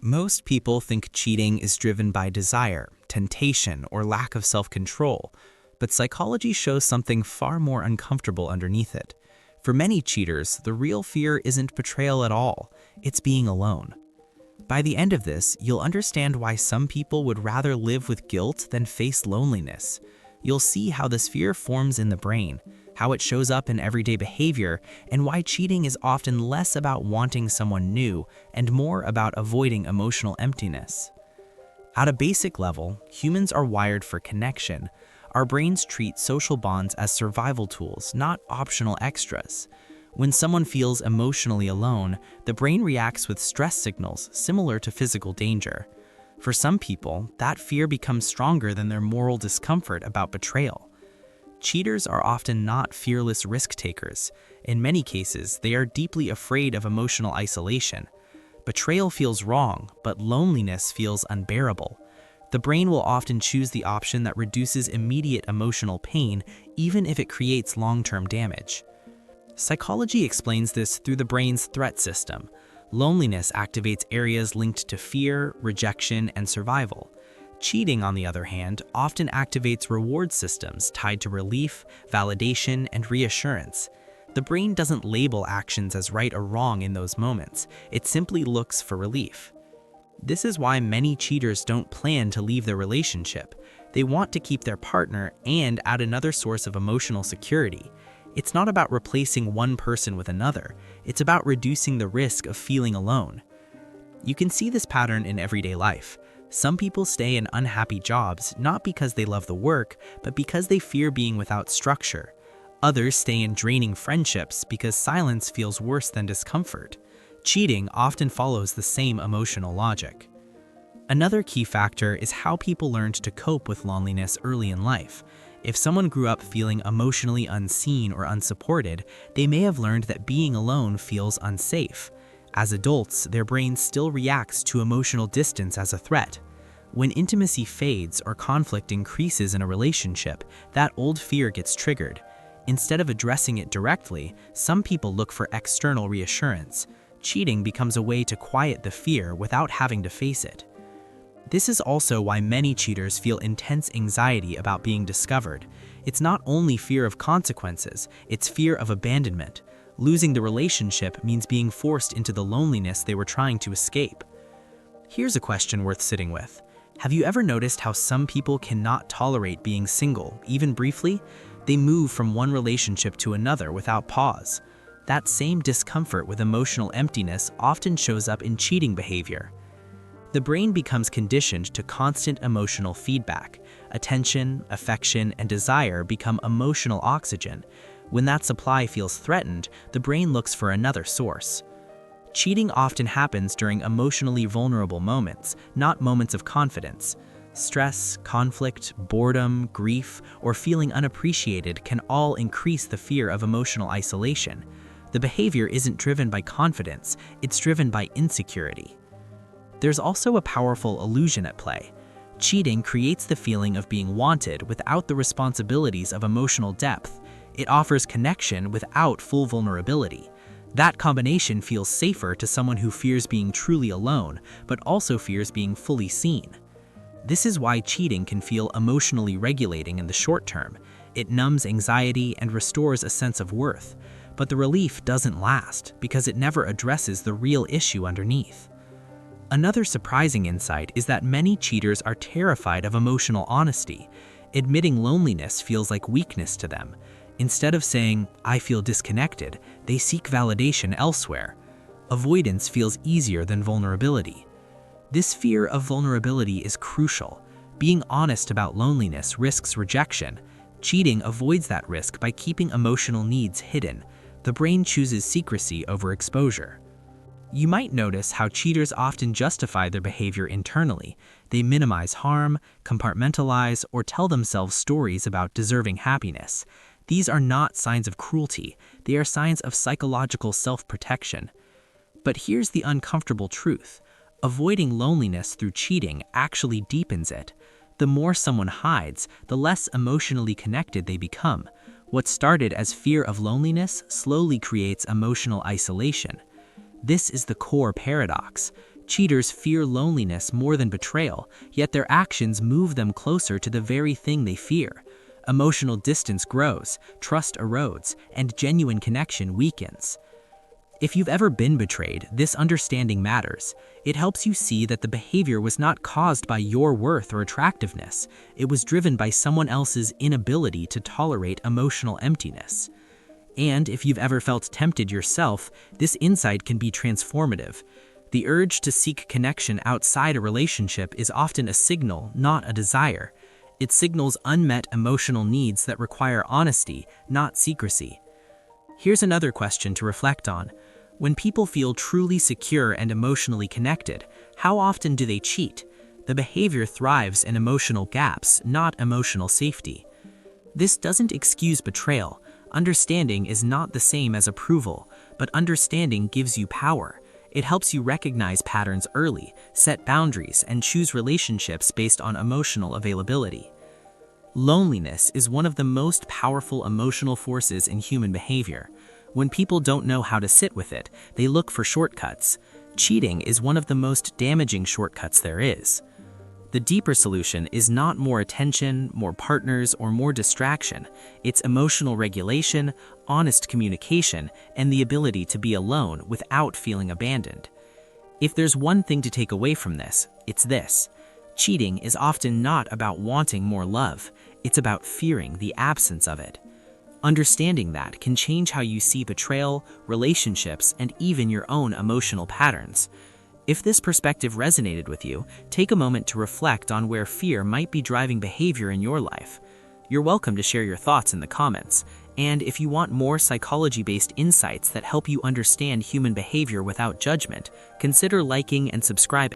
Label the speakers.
Speaker 1: Most people think cheating is driven by desire, temptation, or lack of self-control, but psychology shows something far more uncomfortable underneath it. For many cheaters, the real fear isn't betrayal at all, it's being alone. By the end of this, you'll understand why some people would rather live with guilt than face loneliness. You'll see how this fear forms in the brain, how it shows up in everyday behavior, and why cheating is often less about wanting someone new and more about avoiding emotional emptiness. At a basic level, humans are wired for connection. Our brains treat social bonds as survival tools, not optional extras. When someone feels emotionally alone, the brain reacts with stress signals similar to physical danger. For some people, that fear becomes stronger than their moral discomfort about betrayal. Cheaters are often not fearless risk-takers. In many cases, they are deeply afraid of emotional isolation. Betrayal feels wrong, but loneliness feels unbearable. The brain will often choose the option that reduces immediate emotional pain, even if it creates long-term damage. Psychology explains this through the brain's threat system. Loneliness activates areas linked to fear, rejection, and survival. Cheating, on the other hand, often activates reward systems tied to relief, validation, and reassurance. The brain doesn't label actions as right or wrong in those moments. It simply looks for relief. This is why many cheaters don't plan to leave their relationship. They want to keep their partner and add another source of emotional security. It's not about replacing one person with another. It's about reducing the risk of feeling alone. You can see this pattern in everyday life. Some people stay in unhappy jobs not because they love the work, but because they fear being without structure. Others stay in draining friendships because silence feels worse than discomfort. Cheating often follows the same emotional logic. Another key factor is how people learned to cope with loneliness early in life. If someone grew up feeling emotionally unseen or unsupported, they may have learned that being alone feels unsafe. As adults, their brain still reacts to emotional distance as a threat. When intimacy fades or conflict increases in a relationship, that old fear gets triggered. Instead of addressing it directly, some people look for external reassurance. Cheating becomes a way to quiet the fear without having to face it. This is also why many cheaters feel intense anxiety about being discovered. It's not only fear of consequences, it's fear of abandonment. Losing the relationship means being forced into the loneliness they were trying to escape. Here's a question worth sitting with. Have you ever noticed how some people cannot tolerate being single, even briefly? They move from one relationship to another without pause. That same discomfort with emotional emptiness often shows up in cheating behavior. The brain becomes conditioned to constant emotional feedback. Attention, affection, and desire become emotional oxygen. When that supply feels threatened, the brain looks for another source. Cheating often happens during emotionally vulnerable moments, not moments of confidence. Stress, conflict, boredom, grief, or feeling unappreciated can all increase the fear of emotional isolation. The behavior isn't driven by confidence, it's driven by insecurity. There's also a powerful illusion at play. Cheating creates the feeling of being wanted without the responsibilities of emotional depth. It offers connection without full vulnerability. That combination feels safer to someone who fears being truly alone, but also fears being fully seen. This is why cheating can feel emotionally regulating in the short term. It numbs anxiety and restores a sense of worth. But the relief doesn't last because it never addresses the real issue underneath. Another surprising insight is that many cheaters are terrified of emotional honesty. Admitting loneliness feels like weakness to them. Instead of saying, "I feel disconnected," they seek validation elsewhere. Avoidance feels easier than vulnerability. This fear of vulnerability is crucial. Being honest about loneliness risks rejection. Cheating avoids that risk by keeping emotional needs hidden. The brain chooses secrecy over exposure. You might notice how cheaters often justify their behavior internally. They minimize harm, compartmentalize, or tell themselves stories about deserving happiness. These are not signs of cruelty, they are signs of psychological self-protection. But here's the uncomfortable truth. Avoiding loneliness through cheating actually deepens it. The more someone hides, the less emotionally connected they become. What started as fear of loneliness slowly creates emotional isolation. This is the core paradox. Cheaters fear loneliness more than betrayal, yet their actions move them closer to the very thing they fear. Emotional distance grows, trust erodes, and genuine connection weakens. If you've ever been betrayed, this understanding matters. It helps you see that the behavior was not caused by your worth or attractiveness. It was driven by someone else's inability to tolerate emotional emptiness. And if you've ever felt tempted yourself, this insight can be transformative. The urge to seek connection outside a relationship is often a signal, not a desire. It signals unmet emotional needs that require honesty, not secrecy. Here's another question to reflect on. When people feel truly secure and emotionally connected, how often do they cheat? The behavior thrives in emotional gaps, not emotional safety. This doesn't excuse betrayal. Understanding is not the same as approval, but understanding gives you power. It helps you recognize patterns early, set boundaries, and choose relationships based on emotional availability. Loneliness is one of the most powerful emotional forces in human behavior. When people don't know how to sit with it, they look for shortcuts. Cheating is one of the most damaging shortcuts there is. The deeper solution is not more attention, more partners, or more distraction. It's emotional regulation, honest communication, and the ability to be alone without feeling abandoned. If there's one thing to take away from this, it's this. Cheating is often not about wanting more love. It's about fearing the absence of it. Understanding that can change how you see betrayal, relationships, and even your own emotional patterns. If this perspective resonated with you, take a moment to reflect on where fear might be driving behavior in your life. You're welcome to share your thoughts in the comments. And if you want more psychology-based insights that help you understand human behavior without judgment, consider liking and subscribing.